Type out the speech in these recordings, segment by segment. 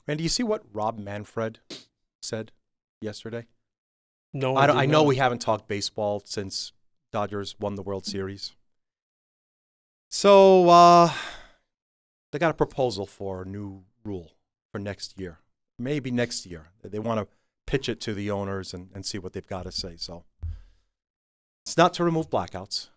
Randy, you see what Rob Manfred said yesterday? No, I know we haven't talked baseball since Dodgers won the World Series. So they got a proposal for a new rule for next year. Maybe next year. They want to pitch it to the owners and see what they've got to say. So it's not to remove blackouts.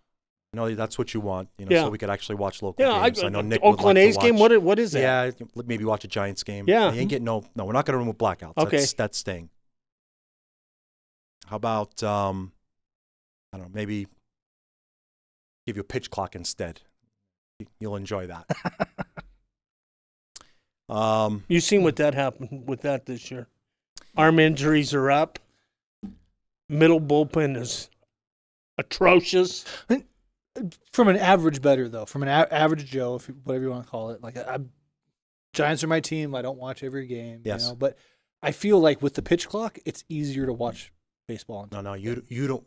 I know that's what you want, so we could actually watch local games. I know Nick would Oakland like A's to game. watch. What is that? Yeah, maybe watch a Giants game. Yeah. They ain't getting no, we're not going to remove blackouts. Okay. That's staying. How about, I don't know, maybe give you a pitch clock instead. You'll enjoy that. You've seen what that happened with that this year. Arm injuries are up. Middle bullpen is atrocious. From an average bettor, though, from an average Joe, whatever you want to call it, like Giants are my team. I don't watch every game, yes. But I feel like with the pitch clock, it's easier to watch baseball. No, you don't.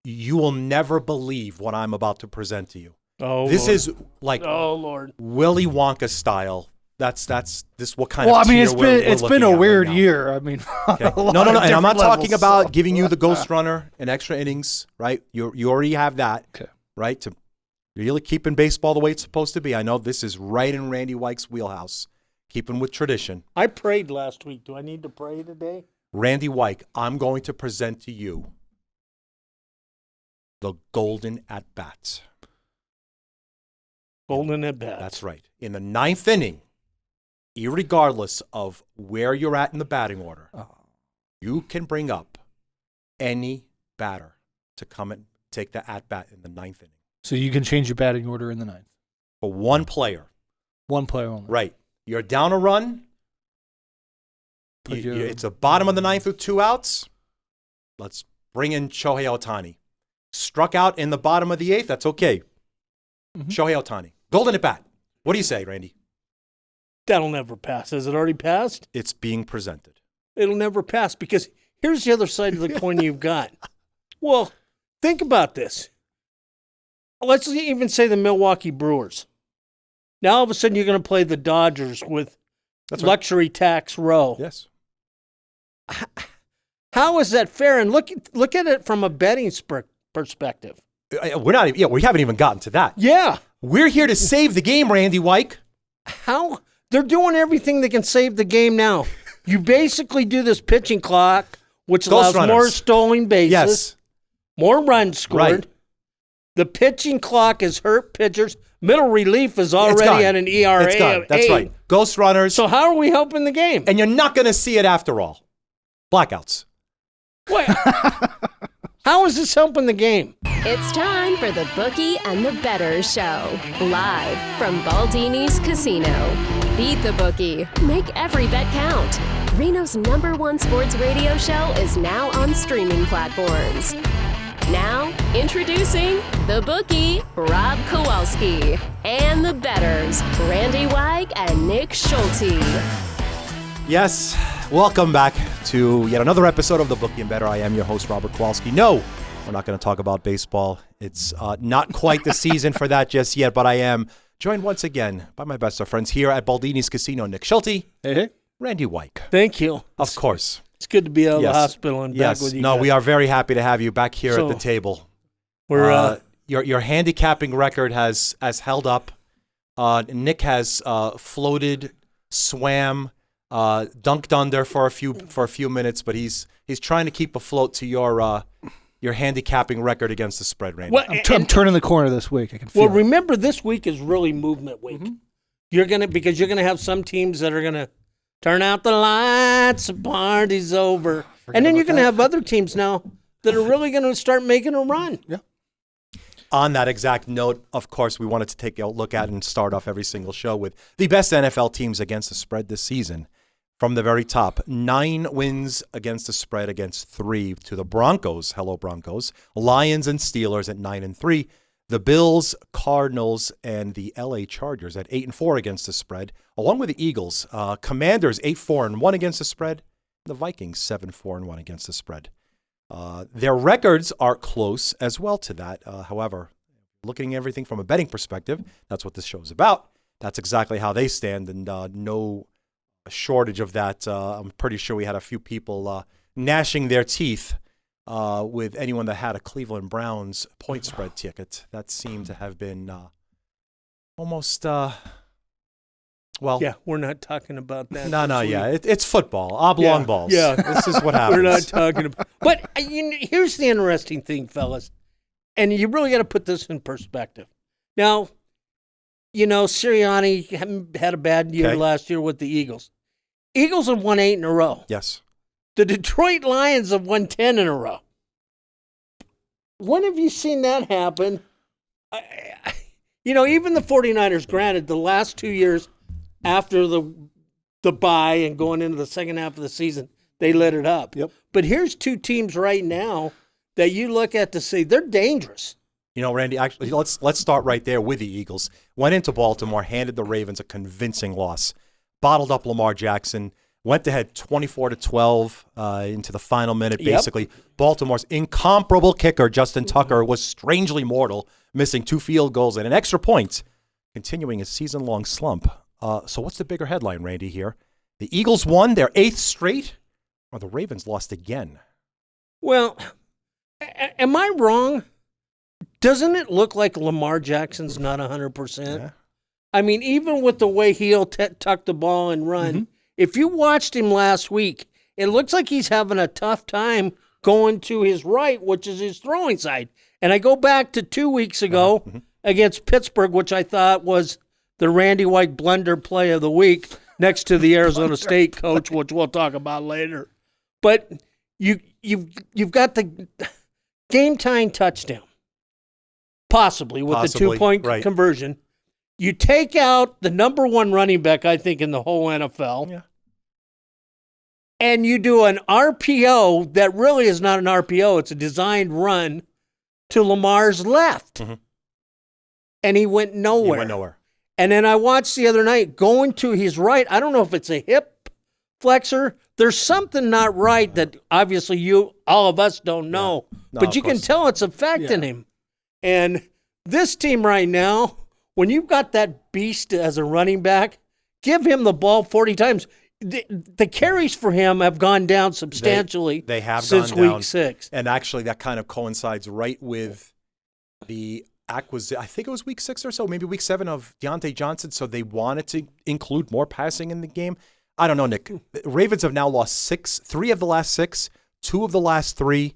You will never believe what I'm about to present to you. Oh, this Lord. is like Lord, Willy Wonka style. That's this what kind of. Well, I mean, it's been a weird year. I mean, okay. No, and I'm not talking about giving you the ghost runner and extra innings, right? You already have that, okay, right? To really keeping baseball the way it's supposed to be. I know this is right in Randy Wike's wheelhouse, keeping with tradition. I prayed last week. Do I need to pray today? Randy Wike, I'm going to present to you the golden at bats. Golden at bats. That's right. In the ninth inning, irregardless of where you're at in the batting order, you can bring up any batter to come and take the at-bat in the ninth inning. So you can change your batting order in the ninth? For one player. One player only. Right. You're down a run. It's the bottom of the ninth with 2 outs. Let's bring in Shohei Ohtani. Struck out in the bottom of the 8th. That's okay. Mm-hmm. Shohei Ohtani. Golden at bat. What do you say, Randy? That'll never pass. Has it already passed? It's being presented. It'll never pass because here's the other side of the coin you've got. Well, think about this. Let's even say the Milwaukee Brewers. Now all of a sudden you're going to play the Dodgers with luxury tax row. Yes. How is that fair? And look at it from a betting perspective. We haven't even gotten to that. Yeah. We're here to save the game, Randy Wike. How? They're doing everything that can save the game now. You basically do this pitching clock, which allows more stolen bases, more runs scored. Right. The pitching clock has hurt pitchers. Middle relief is already at an ERA it's gone. of That's 8. right. Ghost runners. So how are we helping the game? And you're not going to see it after all. Blackouts. Wait. How is this helping the game? It's time for the Bookie and the Bettors Show. Live from Baldini's Casino. Beat the Bookie. Make every bet count. Reno's #1 sports radio show is now on streaming platforms. Now, introducing the Bookie, Rob Kowalski, and the Bettors, Randy Wike and Nick Schulte. Yes, welcome back to yet another episode of the Bookie and Better. I am your host, Robert Kowalski. No, we're not going to talk about baseball. It's not quite the season for that just yet, but I am joined once again by my best of friends here at Baldini's Casino, Nick Schulte. Hey. Randy Wike. Thank you. Of course. It's good to be out of the hospital and back with you. No, guys. we are very happy to have you back here at the table. We're your handicapping record has held up. Nick has floated, swam, dunked under for a few minutes, but he's trying to keep afloat to your handicapping record against the spread, Randy. Well, I'm turning the corner this week. I can feel it. Remember this week is really movement week. Mm-hmm. You're gonna have some teams that are gonna turn out the lights, the party's over. And then you're going to have other teams now that are really going to start making a run. Yeah. On that exact note, of course, we wanted to take a look at and start off every single show with the best NFL teams against the spread this season. From the very top, 9 wins against the spread against 3 to the Broncos. Hello, Broncos. Lions and Steelers at 9-3. The Bills, Cardinals, and the LA Chargers at 8-4 against the spread, along with the Eagles. Commanders 8-4-1 against the spread. The Vikings 7-4-1 against the spread. Their records are close as well to that. However, looking at everything from a betting perspective, that's what this show is about. That's exactly how they stand, and no shortage of that. I'm pretty sure we had a few people gnashing their teeth with anyone that had a Cleveland Browns point spread ticket. That seemed to have been almost, well. Yeah, we're not talking about that. No, yeah. It's football, oblong balls. Yeah. This is what happens. We're not talking about. But here's the interesting thing, fellas, and you really got to put this in perspective. Now, Sirianni had a bad year last year with the Eagles. Eagles have won 8 in a row. Yes. The Detroit Lions have won 10 in a row. When have you seen that happen? Even the 49ers, granted, the last 2 years after the bye and going into the second half of the season, they lit it up. Yep. But here's 2 teams right now that you look at to see they're dangerous. Randy, actually, let's start right there with the Eagles. Went into Baltimore, handed the Ravens a convincing loss, bottled up Lamar Jackson, went ahead 24-12 into the final minute, basically. Yep. Baltimore's incomparable kicker, Justin Tucker, was strangely mortal, missing 2 field goals and an extra point, continuing his season-long slump. So what's the bigger headline, Randy, here? The Eagles won their 8th straight, or the Ravens lost again? Well, am I wrong? Doesn't it look like Lamar Jackson's not 100%? Yeah. I mean, even with the way he'll tuck the ball and run, if you watched him last week, it looks like he's having a tough time going to his right, which is his throwing side. And I go back to 2 weeks ago against Pittsburgh, which I thought was the Randy Wike blunder play of the week next to the Arizona State coach, which we'll talk about later. But you've got the game-tying touchdown, possibly with the 2-point conversion. You take out the number 1 running back, I think, in the whole NFL, and you do an RPO that really is not an RPO. It's a designed run to Lamar's left. And he went nowhere. And then I watched the other night going to his right. I don't know if it's a hip flexor. There's something not right that obviously all of us don't know. No, but you can tell it's affecting him. And this team right now, when you've got that beast as a running back, give him the ball 40 times. The carries for him have gone down substantially they have since gone down. week 6. And actually, that kind of coincides right with the acquisition. I think it was week 6 or so, maybe week 7 of Deontay Johnson. So they wanted to include more passing in the game. I don't know, Nick. Ravens have now lost 3 of the last 6, 2 of the last 3.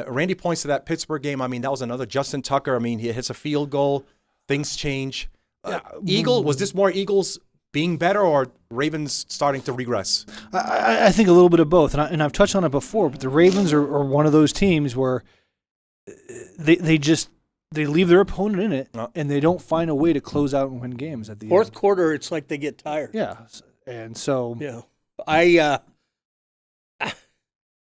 Randy points to that Pittsburgh game. I mean, that was another Justin Tucker. I mean, he hits a field goal. Things change. Was this more Eagles being better or Ravens starting to regress? I think a little bit of both, and I've touched on it before. But the Ravens are one of those teams where they leave their opponent in it, and they don't find a way to close out and win games at the Fourth end. quarter, it's like they get tired. Yeah, and so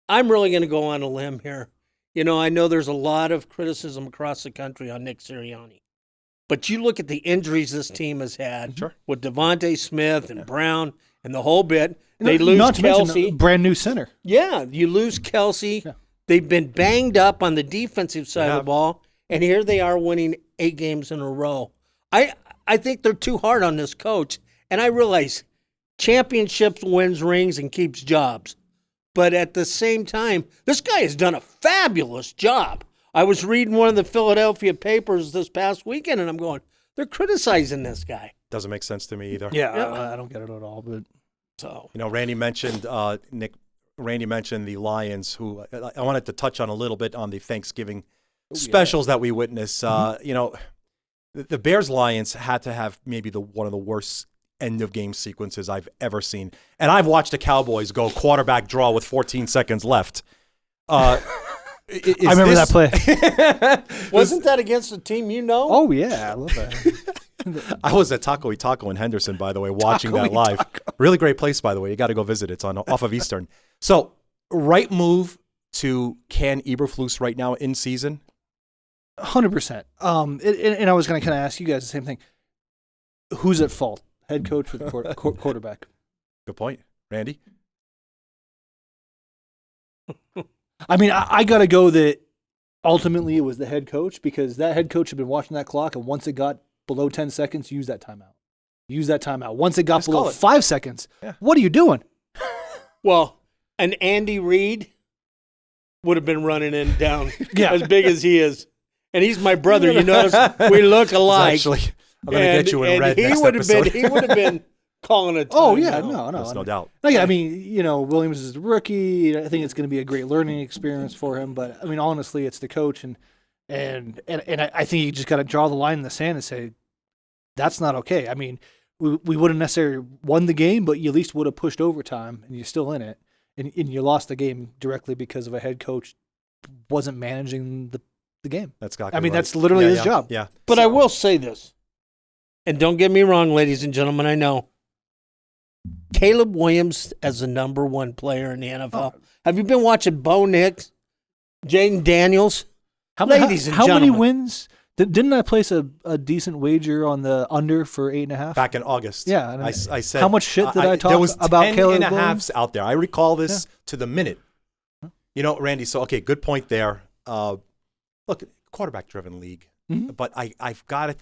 I'm really going to go on a limb here. I know there's a lot of criticism across the country on Nick Sirianni. But you look at the injuries this team has had with Devontae Smith and Brown and the whole bit. They lose not to Kelsey. mention a brand new center. Yeah, you lose Kelsey. Yeah. They've been banged up on the defensive side of the ball, and here they are winning 8 games in a row. I think they're too hard on this coach, and I realize championships wins rings and keeps jobs. But at the same time, this guy has done a fabulous job. I was reading one of the Philadelphia papers this past weekend, and I'm going, they're criticizing this guy. Doesn't make sense to me either. Yeah, I don't get it at all. But so Randy mentioned Randy mentioned the Lions, who I wanted to touch on a little bit on the Thanksgiving specials that we witnessed. The Bears Lions had to have maybe one of the worst end of game sequences I've ever seen, and I've watched the Cowboys go quarterback draw with 14 seconds left. I remember that play. Wasn't that against a team you know? Oh, yeah. I love that. I was at Taco y Taco in Henderson, by the way, watching that live. Really great place, by the way. You got to go visit. It's off of Eastern. So, right move to can Eberflus right now in season? 100%. And I was going to kind of ask you guys the same thing. Who's at fault? Head coach or quarterback? Good point. Randy? I mean, I got to go that ultimately it was the head coach, because that head coach had been watching that clock, and once it got below 10 seconds, use that timeout. Use that timeout. Once it got Just below call it. 5 seconds, Yeah. what are you doing? Well, an Andy Reid would have been running in down Yeah. as big as he is. And he's my brother. You notice we look alike. Actually, I'm going to get you in red he next would have episode. he would have been calling a time. Oh, yeah. out. No. There's no doubt. Like, I mean, Williams is a rookie. I think it's going to be a great learning experience for him. But, I mean, honestly, it's the coach. And I think you just got to draw the line in the sand and say, that's not okay. I mean, we wouldn't necessarily won the game, but you at least would have pushed overtime, and you're still in it. And you lost the game directly because of a head coach wasn't managing the game. That's got. I mean, that's literally his job. Yeah. But I will say this, and don't get me wrong, ladies and gentlemen, I know Caleb Williams as the number one player in the NFL. Have you been watching Bo Nix, Jaden Daniels? Ladies and how many gentlemen. wins? Didn't I place a decent wager on the under for 8.5? Back in August. Yeah, and I said. how much shit did I talk there was about 10 Caleb and a Williams? halves out there. I recall this to the minute. You know, Randy, so, okay, good point there. Look, quarterback-driven league. But I've got to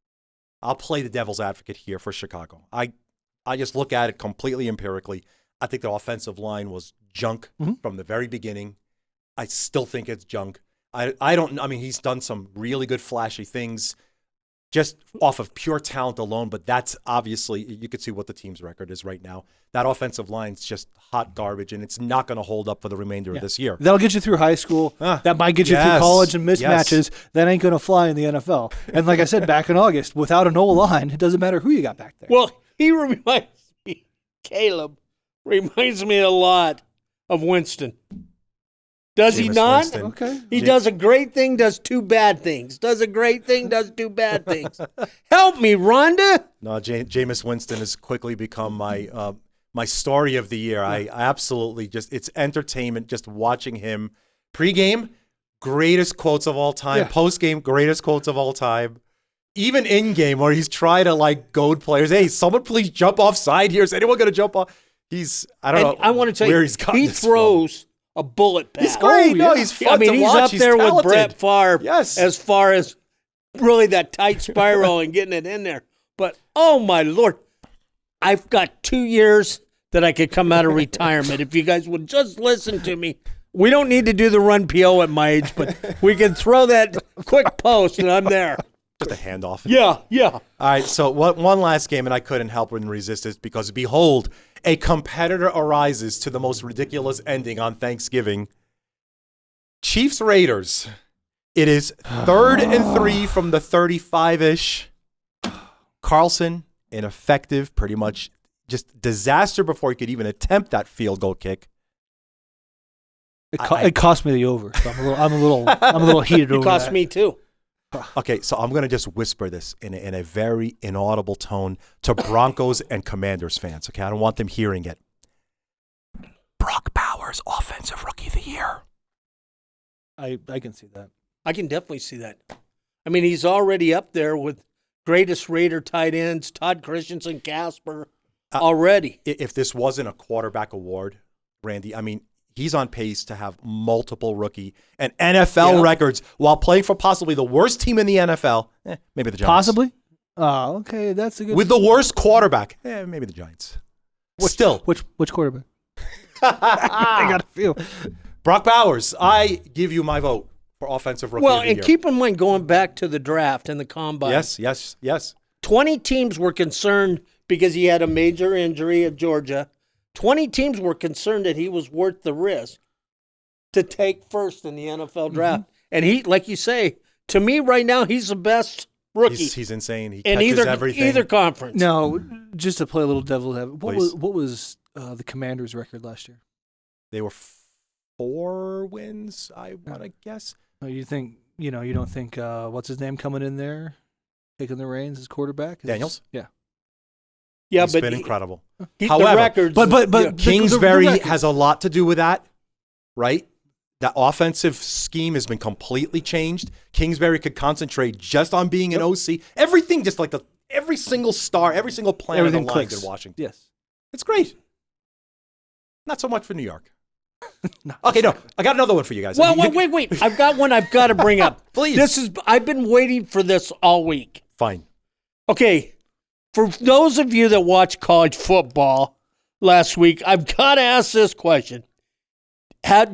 – I'll play the devil's advocate here for Chicago. I just look at it completely empirically. I think the offensive line was junk from the very beginning. I still think it's junk. I mean, he's done some really good flashy things just off of pure talent alone, but that's obviously, you could see what the team's record is right now. That offensive line's just hot garbage, and it's not going to hold up for the remainder of this year. That'll get you through high school. That might get you through college and mismatches. That ain't going to fly in the NFL. And like I said, back in August, without an O-line, it doesn't matter who you got back there. Well, he reminds me, Caleb reminds me a lot of Winston. Does he Jameis not? Winston. Okay. He does a great thing, does two bad things. Does a great thing, does two bad things. Help me, Rhonda. No, Jameis Winston has quickly become my story of the year. I absolutely it's entertainment just watching him. Pre-game, greatest quotes of all time. Yeah. Post-game, greatest quotes of all time. Even in-game where he's trying to goad players. Hey, someone please jump offside here. Is anyone going to jump off? I don't know I want to tell where you, he's gotten he this throws a bullet pass. He's great. No, yeah. he's fun to he's watch. up He's there with talented. Brett Favre Yes. as far as really that tight spiral and getting it in there. But, oh, my Lord, I've got 2 years that I could come out of retirement. If you guys would just listen to me. We don't need to do the run PO at my age, but we can throw that quick post and I'm there. Just a handoff. Yeah. All right, so one last game, and I couldn't help but resist it because, behold, a competitor arises to the most ridiculous ending on Thanksgiving. Chiefs-Raiders. It is 3rd and 3 from the 35-ish. Carlson, ineffective, pretty much just disaster before he could even attempt that field goal kick. It cost me the over. So I'm a little heated over It cost that. me too. Okay, so I'm going to just whisper this in a very inaudible tone to Broncos and Commanders fans. Okay, I don't want them hearing it. Brock Bowers, Offensive Rookie of the Year. I can see that. I can definitely see that. I mean, he's already up there with greatest Raider tight ends, Todd Christensen, Casper, already. If this wasn't a quarterback award, Randy, I mean, he's on pace to have multiple rookie and NFL records while playing for possibly the worst team in the NFL. Maybe the Giants. Possibly? Oh, okay. That's a good. With the worst quarterback. Maybe the Giants. Still. Which quarterback? I got a feel. Brock Bowers, I give you my vote for Offensive Rookie of the Well, Year. and keep in mind, going back to the draft and the combine. Yes. 20 teams were concerned because he had a major injury at Georgia. 20 teams were concerned that he was worth the risk to take first in the NFL draft. And he, like you say, to me right now, he's the best rookie He's insane. He in catches everything. either conference. No, just to play a little devil's advocate. Please. What was the Commanders' record last year? They were 4 wins, I want to guess. Oh, you don't think what's his name coming in there, taking the reins as quarterback? Daniels? Yeah. Yeah, He's but been incredible. the However, records. but Kingsbury the record- has a lot to do with that, right? That offensive scheme has been completely changed. Kingsbury could concentrate just on being an OC. Everything, just like every single star, every single planet Everything aligned clicks. in Washington. Yes. It's great. Not so much for New York. Okay, no, I got another one for you guys. well, wait. I've got one I've got to bring up. Please. I've been waiting for this all week. Fine. Okay, For those of you that watch college football last week, I've got to ask this question.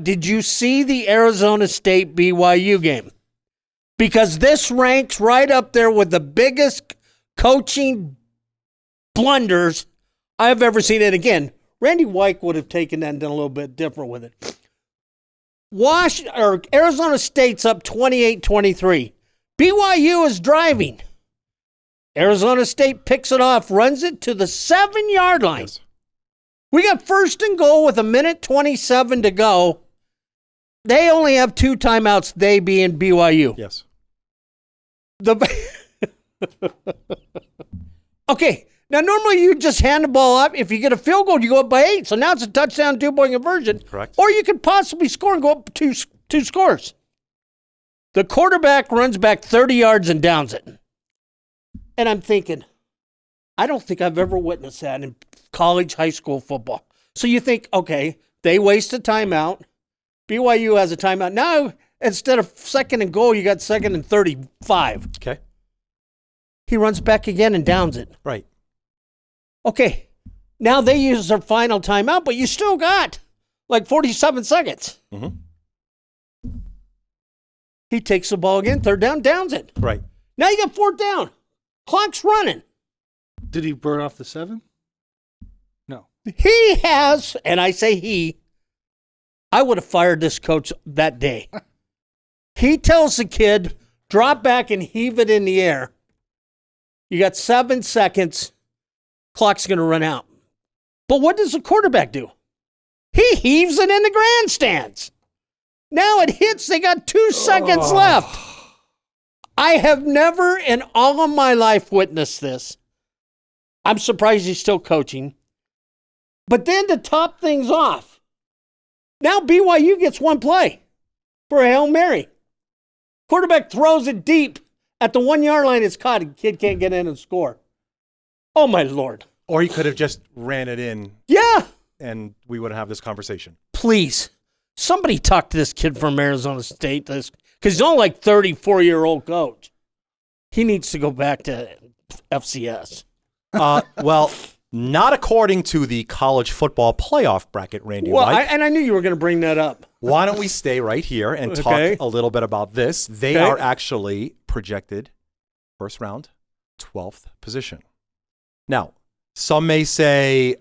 Did you see the Arizona State BYU game? Because this ranks right up there with the biggest coaching blunders I've ever seen. And again, Randy Wike would have taken that and done a little bit different with it. Arizona State's up 28-23. BYU is driving. Arizona State picks it off, runs it to the 7-yard line. Yes. We got first and goal with 1:27 to go. They only have 2 timeouts, they being BYU. Yes. Okay, now normally you just hand the ball up. If you get a field goal, you go up by 8. So now it's a touchdown, 2-point conversion. Correct. Or you could possibly score and go up two scores. The quarterback runs back 30 yards and downs it. And I'm thinking, I don't think I've ever witnessed that in college, high school football. So you think, okay, they waste a timeout. BYU has a timeout. Now, instead of second and goal, you got second and 35. Okay. He runs back again and downs it. Right. Okay, now they use their final timeout, but you still got like 47 seconds. Mm-hmm. He takes the ball again, third down, downs it. Right. Now you got fourth down. Clock's running. Did he burn off the 7? No. He has, and I say he, I would have fired this coach that day. He tells the kid, drop back and heave it in the air. You got 7 seconds. Clock's going to run out. But what does the quarterback do? He heaves it in the grandstands. Now it hits. They got 2 seconds left. I have never in all of my life witnessed this. I'm surprised he's still coaching. But then to top things off, now BYU gets one play for a Hail Mary. Quarterback throws it deep at the 1-yard line. It's caught. The kid can't get in and score. Oh, my Lord. Or he could have just ran it in. Yeah. And we wouldn't have this conversation. Please, somebody talk to this kid from Arizona State. Because he's only like 34-year-old coach. He needs to go back to FCS. Well, not according to the college football playoff bracket, Randy. Well, Wike. I knew you were going to bring that up. Why don't we stay right here and talk Okay. a little bit about this? They Okay. are actually projected first round, 12th position. Now, some may say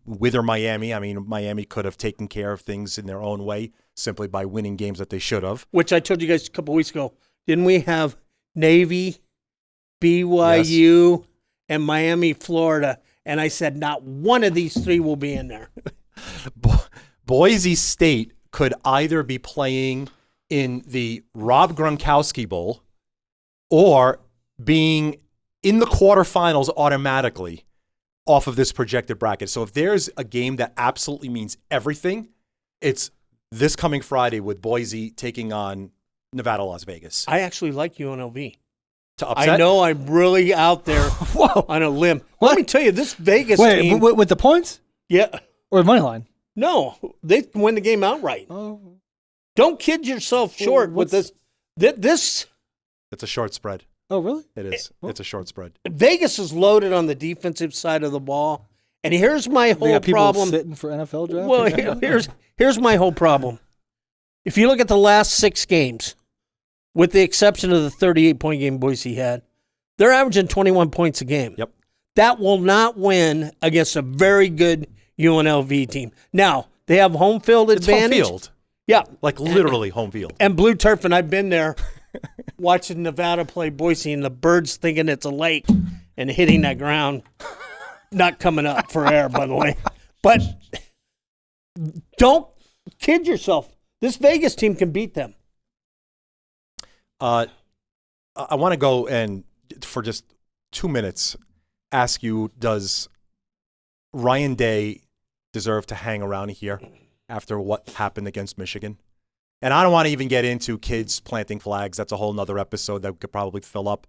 wither Miami. I mean, Miami could have taken care of things in their own way simply by winning games that they should have. Which I told you guys a couple weeks ago. Didn't we have Navy, BYU, and Miami, Florida? And I said not one of these 3 will be in there. Boise State could either be playing in the Rob Gronkowski Bowl or being in the quarterfinals automatically off of this projected bracket. So if there's a game that absolutely means everything, it's this coming Friday with Boise taking on Nevada, Las Vegas. I actually like UNLV. To upset? I know I'm really out there on a limb. What? Let me tell you, this Vegas Wait, team. with the points Yeah. or money line? No, they can win the game outright. Oh, Don't kid yourself short with this. This It's a short spread. oh, really? It is. It's a short spread. Vegas is loaded on the defensive side of the ball. And here's my They whole got people problem. sitting for NFL draft. Well, here's my whole problem. If you look at the last 6 games, with the exception of the 38-point game Boise had, they're averaging 21 points a game. Yep. That will not win against a very good UNLV team. Now, they have home field It's home advantage. field. Yeah. Like literally home field. And blue turf, and I've been there watching Nevada play Boise, and the birds thinking it's a lake and hitting that ground. Not coming up for air, by the way. But don't kid yourself. This Vegas team can beat them. I want to go and, for just 2 minutes, ask you, does Ryan Day deserve to hang around here after what happened against Michigan? And I don't want to even get into kids planting flags. That's a whole nother episode that we could probably fill up.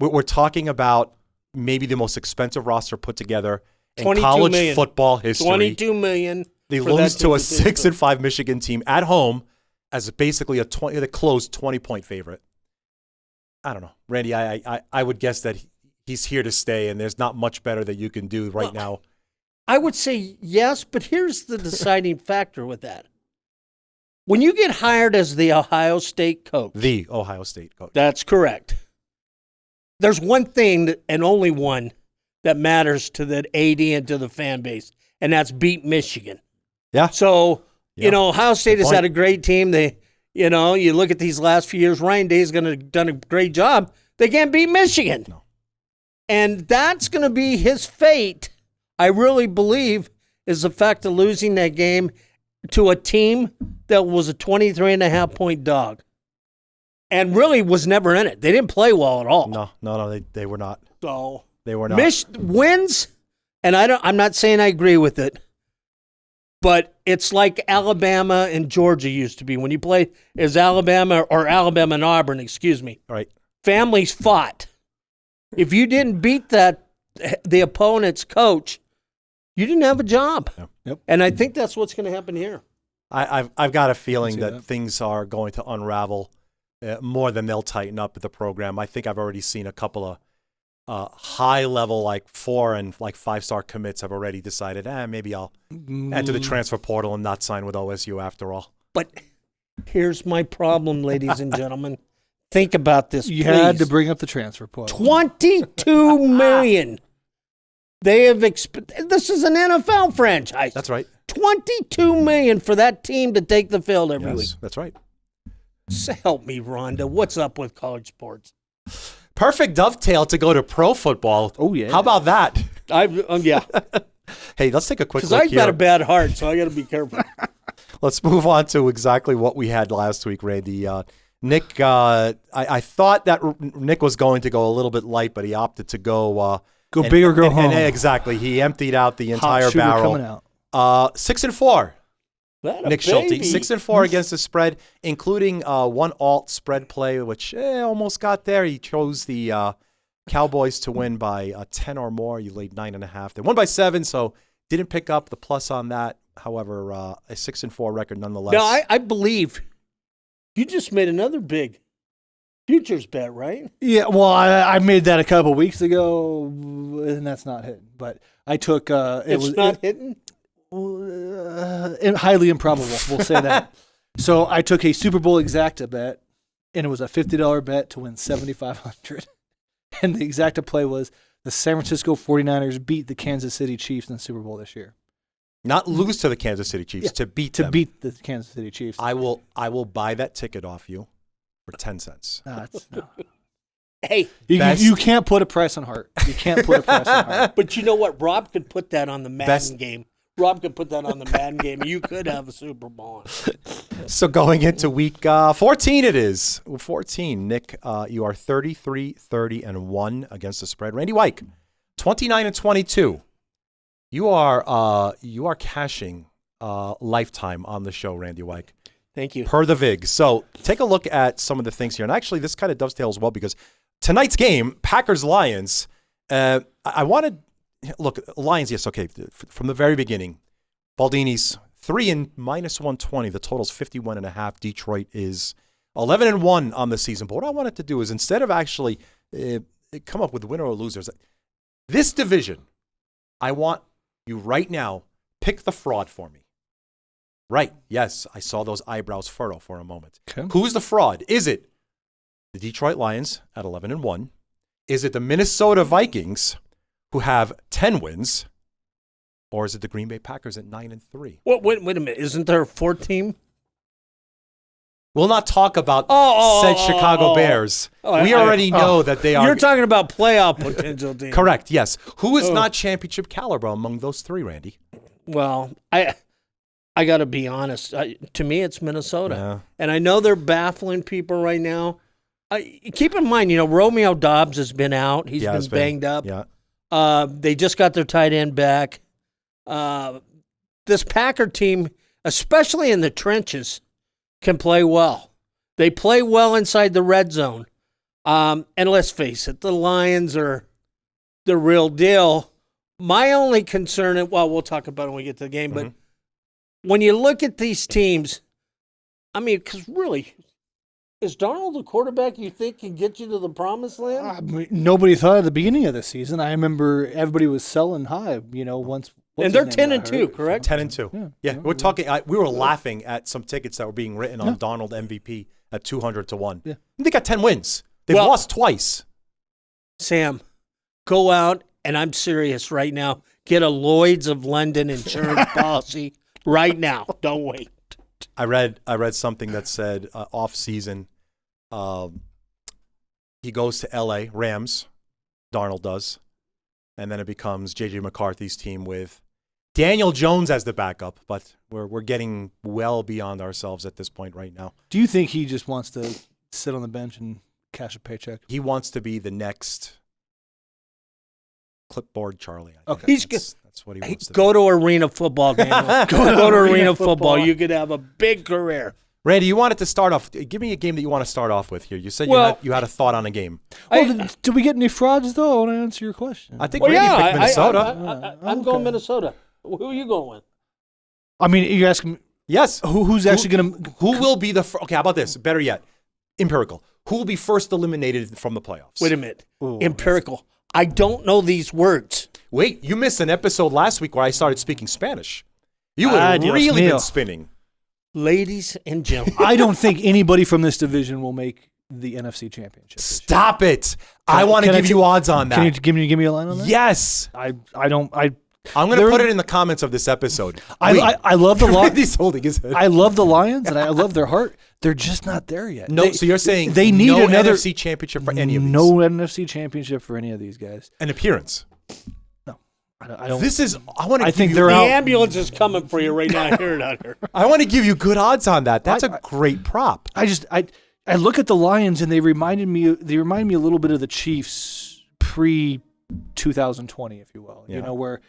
We're talking about maybe the most expensive roster put together in 22 college million. football history. $22 million. They for lose that to a team 6-5 Michigan team at home as basically a close 20-point favorite. I don't know, Randy. I would guess that he's here to stay, and there's not much better that you can do right now. I would say yes, but here's the deciding factor with that. When you get hired as the Ohio State coach. The Ohio State coach. That's correct. There's one thing, and only one, that matters to the AD and to the fan base, and that's beat Michigan. Yeah. So, Yeah. Ohio State has had a great team. They, you look at these last few years, Ryan Day's done a great job. They can't beat Michigan. No. And that's going to be his fate, I really believe, is the fact of losing that game to a team that was a 23.5-point dog and really was never in it. They didn't play well at all. No, they were not. So they were not. Wins, and I'm not saying I agree with it, but it's like Alabama and Georgia used to be. When you play as Alabama or Alabama and Auburn, excuse me. Right. Families fought. If you didn't beat the opponent's coach, you didn't have a job. Yep. And I think that's what's going to happen here. I've got a feeling that things are going to unravel more than they'll tighten up at the program. I think I've already seen a couple of high level, like 4 and like 5-star commits have already decided, maybe I'll enter the transfer portal and not sign with OSU after all. But here's my problem, ladies and gentlemen. Think about this, You please. had to bring up the transfer portal. $22 million. They have this is an NFL franchise. That's right. $22 million for that team to take the field every week. That's right. So help me, Rhonda. What's up with college sports? Perfect dovetail to go to pro football. Oh, yeah. How about that? Yeah. Hey, let's take a quick Because look I've here. got a bad heart, so I got to be careful. Let's move on to exactly what we had last week, Randy. Nick, I thought that Nick was going to go a little bit light, but he opted to go big or go home. And exactly, he emptied out the entire Hot sugar barrel. coming out. 6-4. Nick Schulte, baby. 6-4 against the spread, including one alt spread play, which almost got there. He chose the Cowboys to win by 10 or more. You laid 9.5. They won by 7, so didn't pick up the plus on that. However, a 6-4 record nonetheless. Now, I believe you just made another big futures bet, right? Yeah, well, I made that a couple weeks ago, and that's not hitting. But I took It's not hitting? Highly improbable, we'll say that. So I took a Super Bowl exacta bet, and it was a $50 bet to win $7,500. And the exacta play was the San Francisco 49ers beat the Kansas City Chiefs in the Super Bowl this year. Not lose to the Kansas City Chiefs, to beat them. To beat the Kansas City Chiefs. I will buy that ticket off you for 10 cents. No. Hey, You can't put a price on heart. You can't put a price on heart. but you know what? Rob could put that on the Madden game. Rob could put that on the Madden game. You could have a Super Bowl. So going into week 14 it is. 14, Nick, you are 33-30-1 against the spread. Randy Wike, 29-22. You are cashing lifetime on the show, Randy Wike. Thank you. Per the VIG. So take a look at some of the things here. And actually, this kind of dovetails well because tonight's game, Packers-Lions, I wanted – look, Lions, yes, okay. From the very beginning, Baldini's 3 and minus 120. The total's 51.5. Detroit is 11-1 on the season. But what I wanted to do is instead of actually come up with winner or losers, this division, I want you right now, pick the fraud for me. Right. Yes, I saw those eyebrows furrow for a moment. Okay. Who's the fraud? Is it the Detroit Lions at 11-1? Is it the Minnesota Vikings who have 10 wins? Or is it the Green Bay Packers at 9-3? Wait a minute. Isn't there a 4th team? We'll not talk about said Chicago Bears. We already know that they are. You're talking about playoff potential teams. Correct, yes. Who is not championship caliber among those 3, Randy? Well, I got to be honest. To me, it's Minnesota. Yeah. And I know they're baffling people right now. Keep in mind, Romeo Doubs has been out. He's been banged up. Yeah. They just got their tight end back. This Packer team, especially in the trenches, can play well. They play well inside the red zone. And let's face it, the Lions are the real deal. My only concern, we'll talk about it when we get to the game, but when you look at these teams, I mean, because really, Is Darnold the quarterback you think can get you to the promised land? I mean, nobody thought at the beginning of the season. I remember everybody was selling high. Once. And they're 10-2, correct? 10-2. Yeah, we're talking. We were laughing at some tickets that were being written on Darnold MVP at 200-1. Yeah, and they got 10 wins. They've lost twice. Sam, go out, and I'm serious right now. Get a Lloyd's of London insurance policy right now. Don't wait. I read something that said off season, he goes to L.A. Rams, Darnold does, and then it becomes J.J. McCarthy's team with Daniel Jones as the backup. But we're getting well beyond ourselves at this point right now. Do you think he just wants to sit on the bench and cash a paycheck? He wants to be the next clipboard Charlie. I Okay, that's what he wants to Go do. to arena football, Daniel. go to arena football. You could have a big career. Randy, you wanted to start off. Give me a game that you want to start off with here. You said you had a thought on a game. Did we get any frauds, though? I want to answer your question. I think Randy picked Minnesota. I'm going Minnesota. Who are you going with? I mean, you're asking Yes. who's actually going to... Who will be the okay, how about this? Better yet, empirical. Who will be first eliminated from the playoffs? Wait a minute. Empirical. I don't know these words. Wait, you missed an episode last week where I started speaking Spanish. You would Dios really mío. been spinning. Ladies and gentlemen. I don't think anybody from this division will make the NFC Championship. Stop it. I want to can I give you odds on that. Can you give me a line on that? Yes. I don't... I'm going to put it in the comments of this episode. I love the Lions. Randy's holding his head. I love the Lions, and I love their heart. They're just not there yet. So you're saying they need no another NFC championship for any of these? No NFC Championship for any of these guys. An appearance. No, I don't. This is. I want to. I think you, they're The out. ambulance is coming for you right now. I hear it out here. I want to give you good odds on that. That's a great prop. I look at the Lions, and they remind me a little bit of the Chiefs pre 2020, if you will. Yeah. You know, where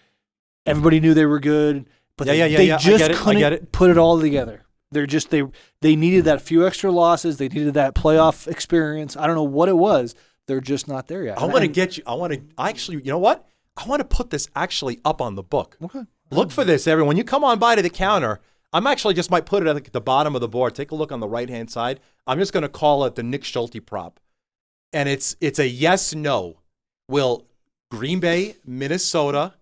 everybody knew they were good, but they I just get it. couldn't put it all together. They're just they needed that few extra losses. They needed that playoff experience. I don't know what it was. They're just not there yet. I want to get you. I want to actually. You know what? I want to put this actually up on the book. Okay. Look for this, everyone. When you come on by to the counter, I'm actually just might put it at the bottom of the board. Take a look on the right hand side. I'm just going to call it the Nick Schulte prop, and it's a yes no. Will Green Bay, Minnesota,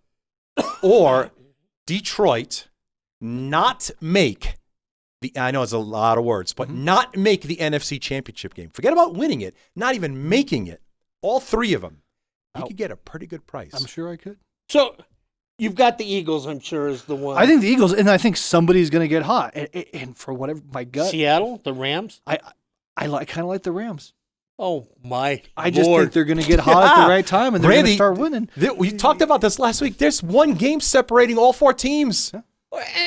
or Detroit not make the? I know it's a lot of words, but not make the NFC Championship game. Forget about winning it. Not even making it. All three of them. You could get a pretty good price. I'm sure I could. So you've got the Eagles, I'm sure, is the one. I think the Eagles, and I think somebody's going to get hot. And for whatever, my gut, Seattle, the Rams. I kind of like the Rams. Oh my! I just Lord. think they're going to get hot at the right time, and they're going to Randy, start winning. We talked about this last week. There's one game separating all four teams.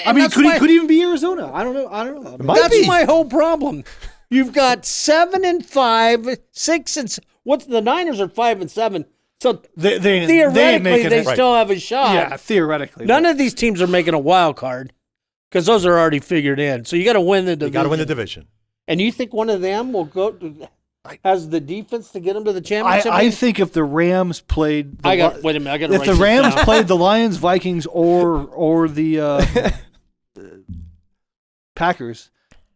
I mean, it could even be Arizona. I don't know. It might That's be. my whole problem. You've got 7-5, 6 what's the Niners are 5-7. So They theoretically, they it. still have a shot. Yeah, theoretically. None of these teams are making a wild card because those are already figured in. So you got to win the division. You got to win the division. And you think one of them will has the defense to get them to the championship? I think if the Rams played, wait a minute. I got to if the Rams played the Lions, Vikings, or the Packers,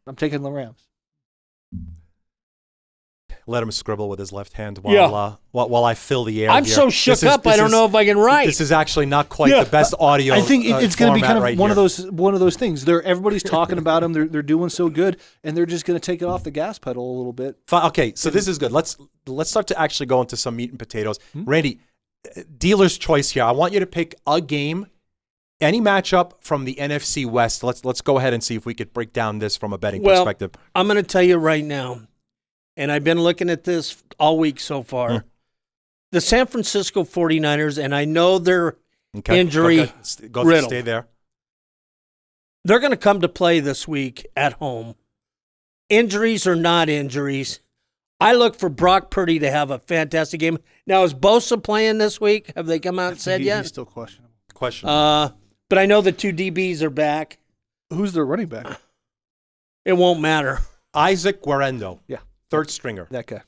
I'm taking the Rams. Let him scribble with his left hand while I fill the air. I'm here. so shook up. I don't know if I can write. This is actually not quite the best audio. I think it's going to be kind of right one here. of those things. Everybody's talking about them. They're doing so good, and they're just going to take it off the gas pedal a little bit. Okay, so this is good. Let's start to actually go into some meat and potatoes. Randy, dealer's choice here. I want you to pick a game, any matchup from the NFC West. Let's go ahead and see if we could break down this from a betting perspective. I'm going to tell you right now, and I've been looking at this all week so far. The San Francisco 49ers, and I know they're injury riddled. Stay there. They're going to come to play this week at home. Injuries or not injuries, I look for Brock Purdy to have a fantastic game. Now, is Bosa playing this week? Have they come out and said yet? He's still questionable. But I know the two DBs are back. Who's their running back? It won't matter. Isaac Guerrero. Yeah. Third stringer. That guy.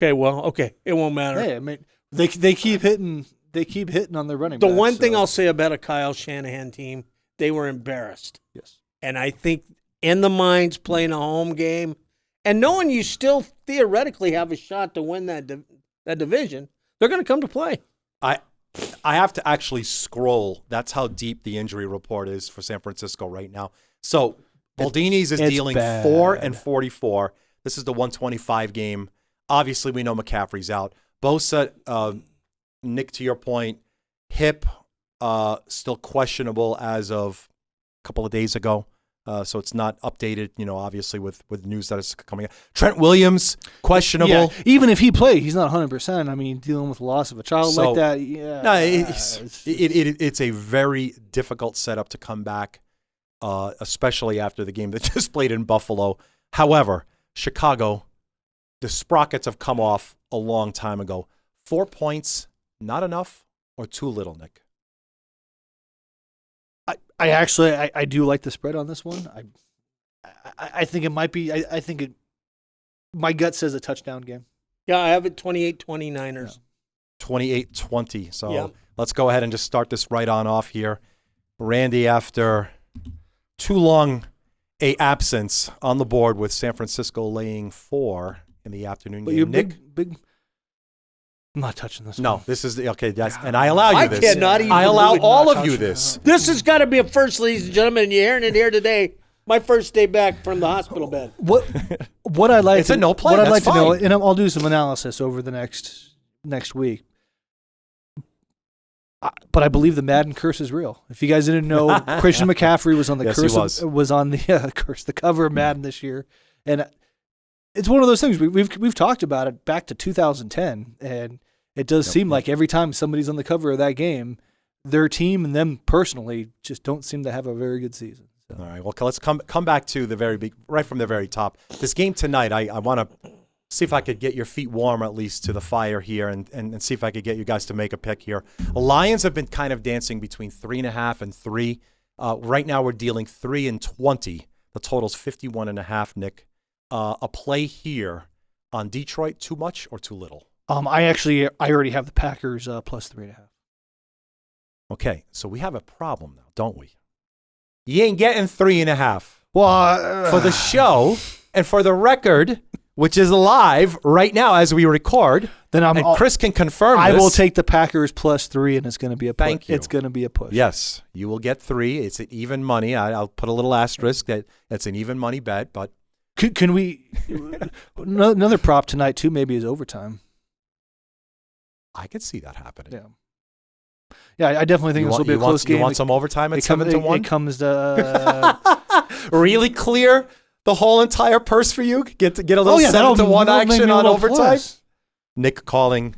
Okay. It won't matter. Hey, I mean, they keep hitting. They keep hitting on their running The backs, one thing so- I'll say about a Kyle Shanahan team, they were embarrassed. Yes. And I think in the minds playing a home game and knowing you still theoretically have a shot to win that division, they're going to come to play. I have to actually scroll. That's how deep the injury report is for San Francisco right now. So Baldini's is dealing bad. 4 and 44. This is the 125 game. Obviously, we know McCaffrey's out. Bosa, Nick, to your point, hip still questionable as of a couple of days ago. So it's not updated, obviously with news that is coming out. Trent Williams, questionable. Yeah, even if he played, he's not 100%. I mean, dealing with the loss of a child like that, yeah. No, it's a very difficult setup to come back, especially after the game that just played in Buffalo. However, Chicago, the sprockets have come off a long time ago. 4 points, not enough or too little, Nick? I do like the spread on this one. I think it might be. I think it. My gut says a touchdown game. Yeah, I have it 28-29ers. 28-20. So yeah. Let's go ahead and just start this right on off here. Randy, after too long a absence on the board with San Francisco laying 4 in the afternoon game. Nick, big. I'm not touching this. No, one. This is okay. And I allow you this. Cannot even I allow all of you touching this. This has got to be a first, ladies and gentlemen. You're hearing it here today. My first day back from the hospital bed. What I like? It's a no play. What I'd That's like to know, fine. and I'll do some analysis over the next week. But I believe the Madden curse is real. If you guys didn't know, Christian McCaffrey was on the Yes, curse. he Was on the curse, the cover of Madden this year, and it's one of those things we've talked about it back to 2010, and it does seem like every time somebody's on the cover of that game, their team and them personally just don't seem to have a very good season. So. All right. Well, let's come back to the right from the very top. This game tonight, I want to see if I could get your feet warm at least to the fire here and see if I could get you guys to make a pick here. The Lions have been kind of dancing between 3.5 and 3. Right now we're dealing 3 and 20. The total's 51.5, Nick. A play here on Detroit, too much or too little? I already have the Packers plus 3.5. Okay, so we have a problem now, don't we? You ain't getting 3.5. Well, for the show and for the record, which is live right now as we record. Then Chris can confirm this. I will take the Packers plus 3, and it's going to be a push. Thank you. It's going to be a push. Yes, you will get 3. It's an even money. I'll put a little asterisk that it's an even money bet, but can we another prop tonight too? Maybe is overtime. I could see that happening. Yeah, I definitely think this will be a close game. You want some overtime at 7-1? It comes to really clear the whole entire purse for you. Get a little 7-1 that'll make action me a on little overtime. plus. Nick calling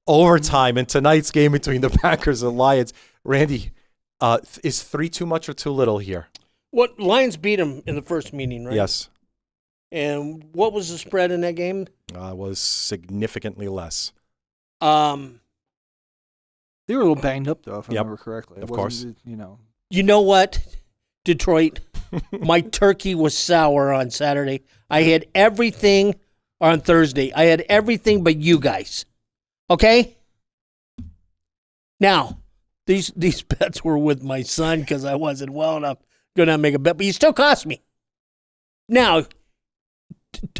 overtime in tonight's game between the Packers and Lions. Randy, is 3 too much or too little here? What Lions beat them in the first meeting, right? Yes. And what was the spread in that game? Was significantly less. They were a little banged up, though, if I Yep. remember correctly. Of course. You know what, Detroit? My turkey was sour on Saturday. I had everything on Thursday. I had everything but you guys. Okay? Now, these bets were with my son because I wasn't well enough going to make a bet, but you still cost me. Now,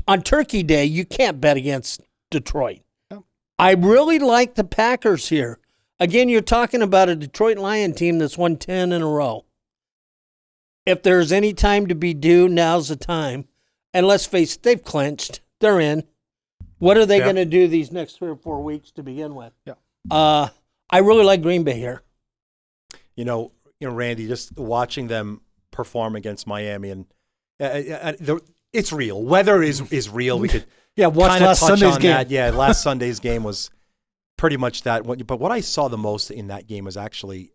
on Turkey Day, you can't bet against Detroit. Yep. I really like the Packers here. Again, you're talking about a Detroit Lion team that's won 10 in a row. If there's any time to be due, now's the time. And let's face it, they've clinched. They're in. What are they going to do these next 3 or 4 weeks to begin with? Yeah. I really like Green Bay here. You know, Randy, just watching them perform against Miami, and it's real. Weather is real. We could watch last Sunday's game. That. Yeah, last Sunday's game was pretty much that. But what I saw the most in that game was actually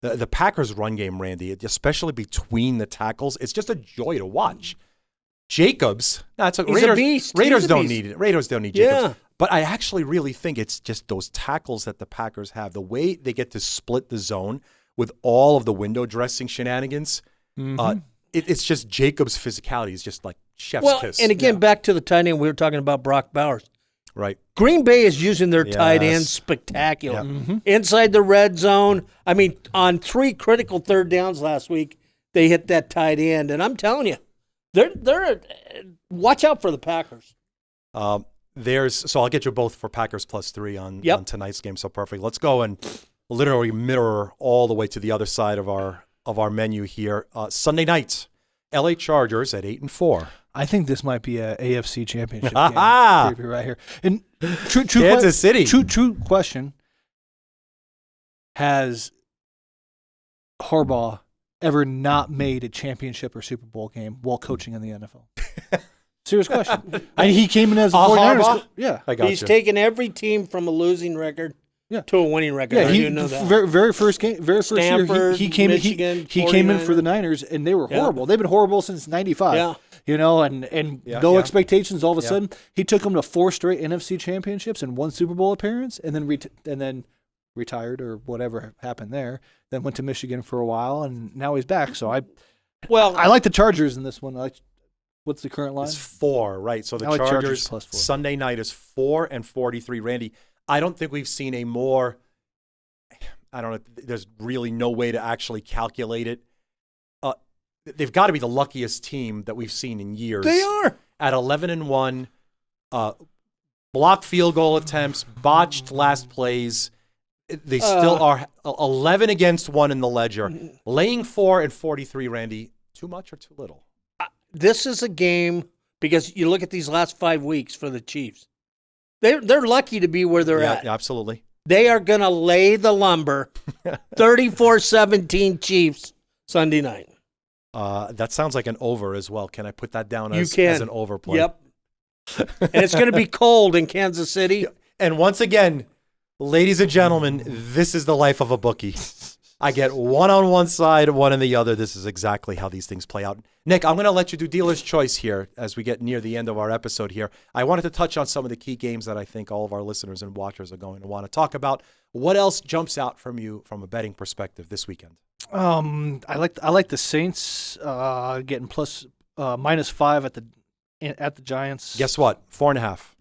the Packers' run game, Randy, especially between the tackles. It's just a joy to watch. Jacobs, he's a beast. Raiders don't need it. Raiders don't need Jacobs. Yeah. But I actually really think it's just those tackles that the Packers have, the way they get to split the zone with all of the window dressing shenanigans. Mm-hmm. It's just Jacobs' physicality is just like chef's kiss. And again, back to the tight end, we were talking about Brock Bowers. Right. Green Bay is using their tight end spectacular. Yep. Mm-hmm. Inside the red zone. I mean, on 3 critical third downs last week, they hit that tight end. And I'm telling you, They're watch out for the Packers. So I'll get you both for Packers +3 on tonight's game. So perfect. Let's go and literally mirror all the way to the other side of our menu here. Sunday night, LA Chargers at 8-4. I think this might be a AFC Championship game right here. And Kansas City. True question: has Harbaugh ever not made a championship or Super Bowl game while coaching in the NFL? Serious question. He came in as a 49ers. Yeah, He's taken every team from a losing record to a winning record. Yeah, I do know that. Very first year, he came Michigan, in. He came in for the Niners, and they were horrible. They've been horrible since '95. Yeah. And no expectations. All of a sudden, he took them to 4 straight NFC championships and 1 Super Bowl appearance, and then retired or whatever happened there. Then went to Michigan for a while, and now he's back. So I like the Chargers in this one. What's the current line? It's 4, right? So the Chargers +4. Sunday night is 4-43. Randy, I don't think we've seen a more. I don't know. There's really no way to actually calculate it. They've got to be the luckiest team that we've seen in years. They are at 11-1. Blocked field goal attempts, botched last plays. They still are 11 against 1 in the ledger. Laying 4-43. Randy, too much or too little? This is a game because you look at these last 5 weeks for the Chiefs. They're lucky to be where they're at. Yeah, absolutely. They are going to lay the lumber. 34-17 Chiefs Sunday night. That sounds like an over as well. Can I put that down as an over play? Yep. And it's going to be cold in Kansas City. And once again, ladies and gentlemen, this is the life of a bookie. I get one on one side, one on the other. This is exactly how these things play out. Nick, I'm going to let you do dealer's choice here as we get near the end of our episode here. I wanted to touch on some of the key games that I think all of our listeners and watchers are going to want to talk about. What else jumps out from you from a betting perspective this weekend? I like the Saints getting -5 at the Giants. Guess what? 4.5.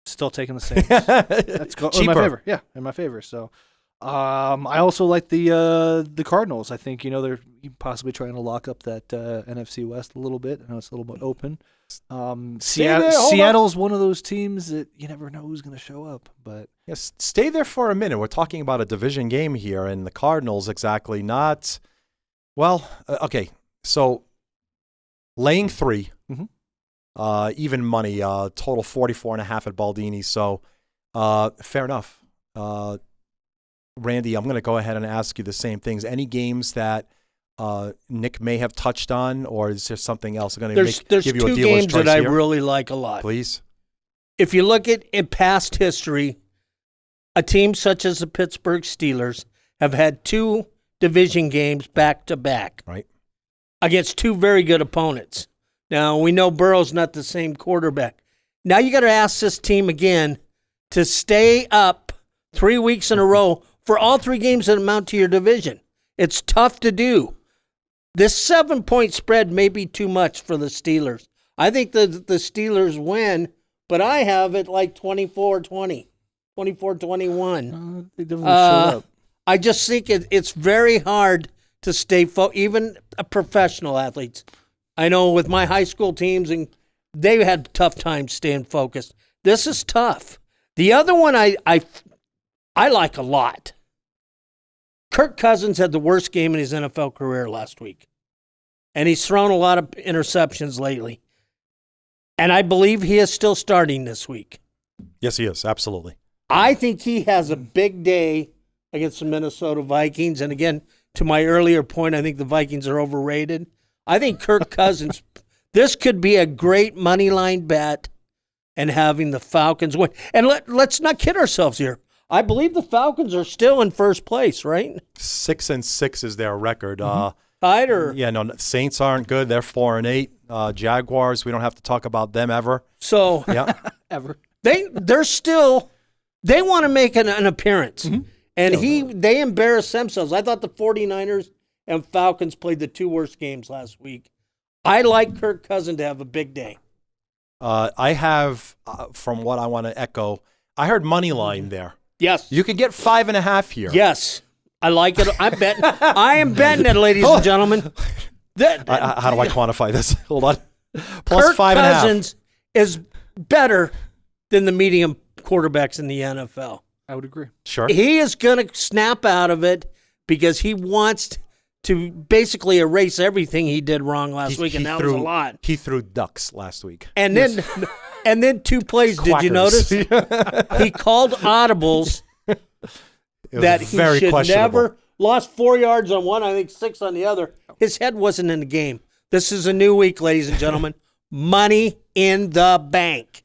Still taking the Saints. That's in my favor. Yeah, in my favor. So. I also like the Cardinals. I think they're possibly trying to lock up that NFC West a little bit. I know it's a little bit open. Seattle's one of those teams that you never know who's going to show up. But yes, stay there for a minute. We're talking about a division game here, and the Cardinals exactly not. Well, okay. So laying 3, even money, total 44.5 at Baldini. So fair enough. Randy, I'm going to go ahead and ask you the same things. Any games that Nick may have touched on, or is there something else going to give you a dealer's choice here? There's 2 games that I really like a lot. Please. If you look at in past history, a team such as the Pittsburgh Steelers have had 2 division games back-to-back. Right. Against 2 very good opponents. Now, we know Burrow's not the same quarterback. Now you got to ask this team again to stay up 3 weeks in a row for all 3 games that amount to your division. It's tough to do. This 7-point spread may be too much for the Steelers. I think the Steelers win, but I have it like 24-20, 24-21. They definitely show up. I just think it's very hard to stay even professional athletes. I know with my high school teams, and they had tough times staying focused. This is tough. The other one I like a lot. Kirk Cousins had the worst game in his NFL career last week. And he's thrown a lot of interceptions lately. And I believe he is still starting this week. Yes, he is. Absolutely. I think he has a big day against the Minnesota Vikings. And again, to my earlier point, I think the Vikings are overrated. I think Kirk Cousins, this could be a great money line bet and having the Falcons win. And let's not kid ourselves here. I believe the Falcons are still in first place, right? 6-6 is their record. Tied or? Yeah, no, Saints aren't good. They're 4-8. Jaguars, we don't have to talk about them ever. So, yeah, ever. They're still, they want to make an appearance. And they embarrassed themselves. I thought the 49ers and Falcons played the 2 worst games last week. I like Kirk Cousins to have a big day. I have, from what I want to echo, I heard money line there. Yes. You could get 5.5 here. Yes. I like it. I am betting it, ladies and gentlemen. How do I quantify this? Hold on. Plus Kirk 5.5. Cousins is better than the medium quarterbacks in the NFL. I would agree. Sure. He is going to snap out of it because he wants to basically erase everything he did wrong last week, and that was a lot. He threw ducks last week. And then, and then 2 plays. Did you notice? He called audibles that he very should questionable. never. Lost 4 yards on one, I think 6 on the other. His head wasn't in the game. This is a new week, ladies and gentlemen. Money in the bank.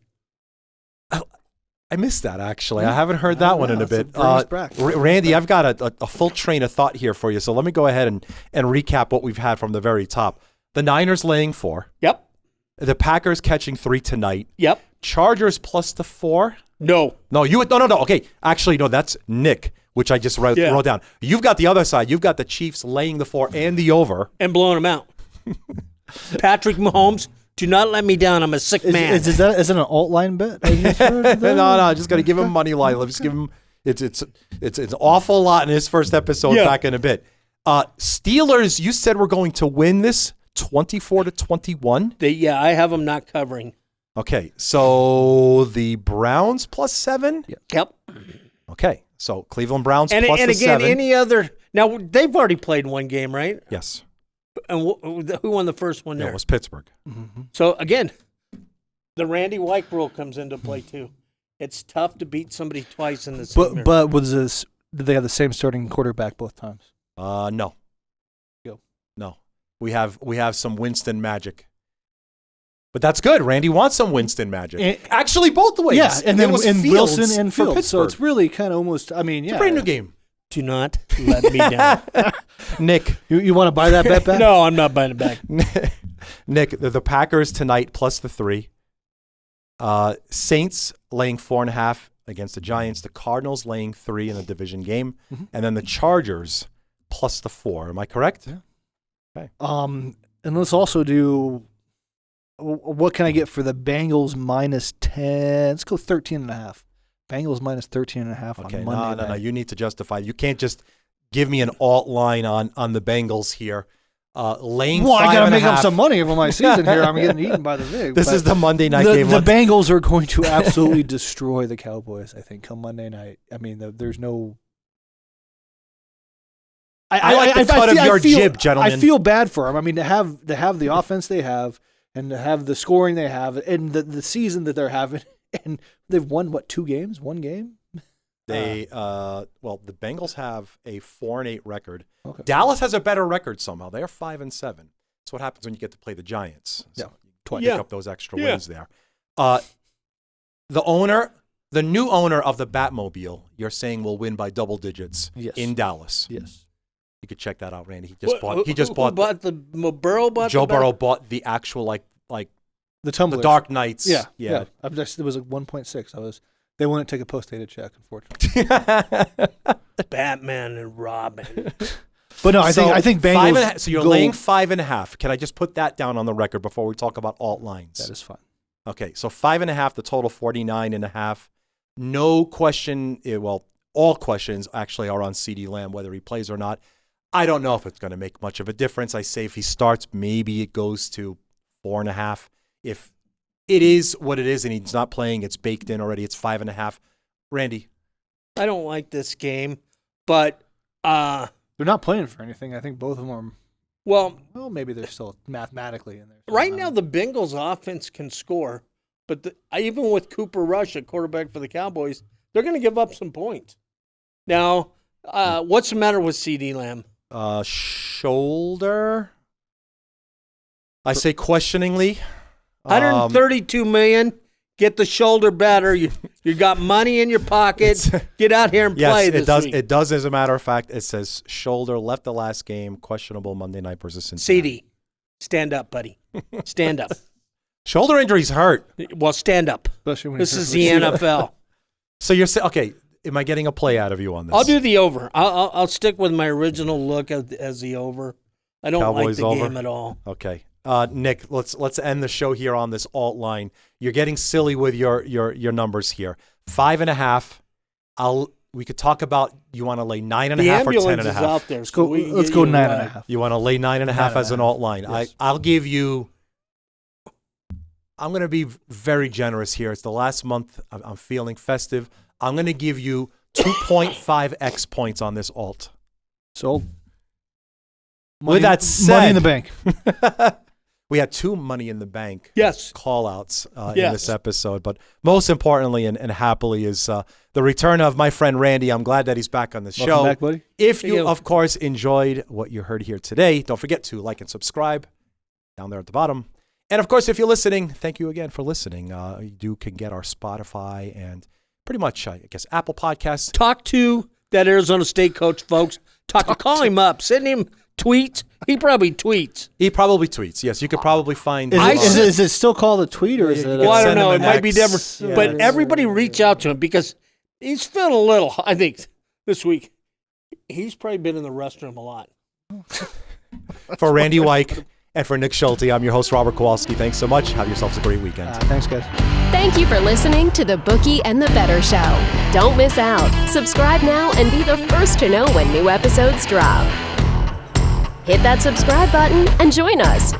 I missed that, actually. I haven't heard that one in a bit. Brack. Randy, I've got a full train of thought here for you. So let me go ahead and recap what we've had from the very top. The Niners laying 4. Yep. The Packers catching 3 tonight. Yep. Chargers plus the 4. No. No. Okay. Actually, no, that's Nick, which I just wrote down. You've got the other side. You've got the Chiefs laying the 4 and the over. And blowing him out. Patrick Mahomes, do not let me down. I'm a sick man. Is it an alt line bet? No, just got to give him money line. Let's give him. It's an awful lot in his first episode back in a bit. Steelers, you said we're going to win this 24-21. I have them not covering. Okay, so the Browns plus 7. Yep. Okay, so Cleveland Browns And plus again, the 7. any other. Now they've already played one game, right? Yes. And who won the first one Yeah, there? it was Pittsburgh. Mm-hmm. So again, the Randy Wike rule comes into play too. It's tough to beat somebody twice in the same year. But did they have the same starting quarterback both times? No. Go. No. We have some Winston magic. But that's good. Randy wants some Winston magic. Actually, both ways. Yeah, and then it was in Fields Wilson and for Fields. So Pittsburgh. it's really kind of almost. I mean, It's a brand new game. Do not let me down. Nick. You want to buy that bet back? No, I'm not buying it back. Nick, the Packers tonight plus the 3. Saints laying 4.5 against the Giants. The Cardinals laying 3 in the division game. Mm-hmm. And then the Chargers plus the 4. Am I correct? Yeah. Okay. And let's also do. What can I get for the Bengals minus 10? Let's go 13.5. Bengals minus 13.5 Okay, on Monday no. night. You need to justify. You can't just give me an alt line on the Bengals here. Laying 5.5. I got to make up some money over my season here. I'm getting eaten by the VIG. This is the Monday night game. The Bengals are going to absolutely destroy the Cowboys, I think, come Monday night. I mean, there's no... I like the cut of your jib, gentlemen. I feel bad for them. I mean, to have the offense they have and to have the scoring they have and the season that they're having, and they've won, 2 games? 1 game? The Bengals have a 4-8 record. Okay. Dallas has a better record somehow. They are 5-7. That's what happens when you get to play the Giants. So Twice. pick up those extra wins there. The new owner of the Batmobile, you're saying will win by double digits in Dallas. Yes. You could check that out, Randy. Joe Burrow bought the actual The Tumblr. the Dark Knights. Yeah. Yeah. It was 1.6. They wouldn't take a post-dated check, unfortunately. Batman and Robin. But no, I think Bengals. 5.5, so you're laying 5.5. Can I just put that down on the record before we talk about alt lines? That is fine. Okay, so 5.5. The total 49.5. No question. All questions actually are on CeeDee Lamb, whether he plays or not. I don't know if it's going to make much of a difference. I say if he starts, maybe it goes to 4.5. If it is what it is and he's not playing, it's baked in already. It's 5.5. Randy. I don't like this game, but They're not playing for anything. I think both of them are. well, Maybe they're still mathematically in there. right now the Bengals offense can score, but even with Cooper Rush at quarterback for the Cowboys, they're going to give up some points. Now, what's the matter with CeeDee Lamb? Shoulder. I say questioningly. $132 million. Get the shoulder better. You got money in your pocket. Get out here and play this week. It does. As a matter of fact, it says shoulder left the last game, questionable Monday night versus Cincinnati. CeeDee, stand up, buddy. Stand up. Shoulder injuries hurt. Well, stand up. Especially when This is the NFL. So you're saying, okay, am I getting a play out of you on this? I'll do the over. I'll stick with my original look as the over. I don't Cowboys like the over? game at all. Okay. Nick, let's end the show here on this alt line. You're getting silly with your numbers here. 5.5. We could talk about you want to lay 9.5 The or ambulance 10.5. is out there. Let's go 9.5. You want to lay 9.5 as an alt line. Yes. I'll give you I'm going to be very generous here. It's the last month. I'm feeling festive. I'm going to give you 2.5x points on this alt. Sold. With that said, money in the bank. we had 2 Money in the Bank Yes. call-outs in Yes. this episode. But most importantly and happily is the return of my friend Randy. I'm glad that he's back on the show. Welcome back, buddy. If Thank you, you. of course, enjoyed what you heard here today, don't forget to like and subscribe down there at the bottom. And, of course, if you're listening, thank you again for listening. You can get our Spotify and pretty much, I guess, Apple Podcasts. Talk to that Arizona State coach, folks. Call him up. Send him tweets. He probably tweets. He probably tweets. Yes, you could probably find him. Is it still called a tweet or is it? Well, I don't send know. him It an might be X. different. Yeah, But it is. everybody reach out to him because he's feeling a little, I think, this week. He's probably been in the restroom a lot. For Randy Wike and for Nick Schulte, I'm your host, Robert Kowalski. Thanks so much. Have yourselves a great weekend. Thanks, guys. Thank you for listening to the Bookie and the Bettors Show. Don't miss out. Subscribe now and be the first to know when new episodes drop. Hit that subscribe button and join us.